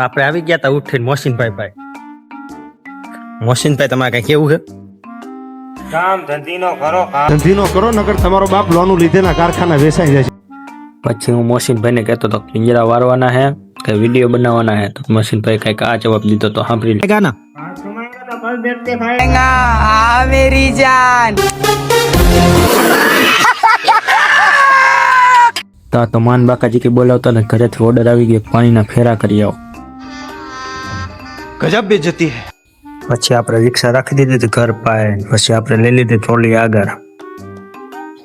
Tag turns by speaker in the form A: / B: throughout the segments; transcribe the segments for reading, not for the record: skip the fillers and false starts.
A: આપણે આવી ગયા તા ઉઠીને મોસીનભાઈ ભાઈ. મોસીનભાઈ તમારે કઈ કેવું છે?
B: કામ ધંધીનો કરો,
C: ધંધીનો કરો નકર તમારો બાપ લોનું લીધેના કારખાના વેચાઈ જાય છે.
A: પછી હું મોસીનભાઈને કહેતો તો પિંજરા વારવાના હે કે વિડીયો બનાવવાના હે, તો મોસીનભાઈ કઈક આ જવાબ દીધો તો સાંભળી લે ગાના.
B: तो कल देखते खाएगा
D: हाँ मेरी जान।
A: તા તો માન બાકાજી કે બોલાવતા ને ઘરેથી ઓર્ડર આવી ગયો પાણીના ફેરા કરી આવો.
C: ગજબ બેજતી હે.
A: પછી આપણે રિક્ષા રાખી દીધી હતી ઘર પાસે. પછી આપણે લઈ લીધી ટ્રોલી આગળ.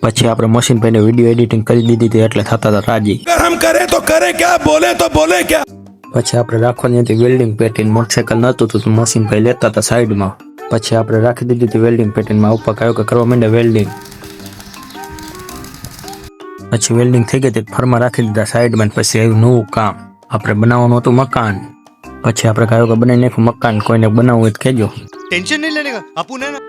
A: પછી આપણે મોસીનભાઈને વિડીયો એડિટિંગ કરી દીધી હતી એટલે થતા હતા રાજી.
E: हम करे तो करे क्या, बोले तो बोले क्या.
A: પછી આપણે રાખવાની હતી વેલ્ડિંગ પેટીન. મોટરસાયકલ નહોતું તો મોસીનભાઈ લેતા હતા સાઈડમાં. પછી આપણે રાખી દીધી હતી વેલ્ડિંગ પેટીનમાં. ઉપર કયો કે કરવા માંડે વેલ્ડિંગ. પછી વેલ્ડિંગ થઈ ગઈ હતી ફરમાં રાખી દીધા સાઈડમાં. પછી આવ્યું નવું કામ, આપણે બનાવવાનું હતું મકાન. પછી આપણે કહ્યું કે બનાવી નાખ્યું મકાન, કોઈને બનાવવું હોય તો કહેજો.
C: ટેન્શન નહીં લેને કા આપું ને.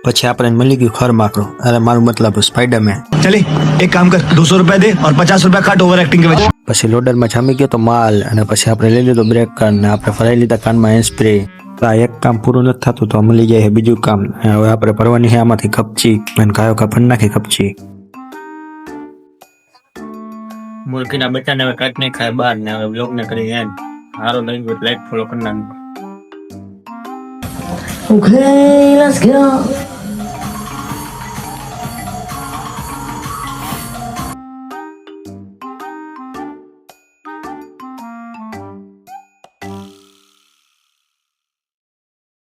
A: પછી આપણે મળી ગયું ખર માકડું. અરે મારું મતલબ સ્પાઈડરમેન.
F: चले एक काम कर 200 रुपए दे और 50 रुपए काट ओवर एक्टिंग के वजह।
A: પછી લોડરમાં જામી ગયો તો માલ. અને પછી આપણે લઈ લીધો બ્રેક કાન ને આપણે ફરાઈ લીધા કાનમાં સ્પ્રે. આ એક કામ પૂરું નથી થતું તો મળી જાય બીજું કામ. હવે આપણે ભરવાની છે આમાંથી કપચી. અને ગાયો કાપડ નાખી કપચી. મુરગીના બચ્ચાને હવે કાઢ નહીં ખાય બહાર ને હવે બ્લોગ ને કરી એન્ડ. સારો લાગ્યો લાઈક ફોલો કરી નાખો.
D: Okay, let's go.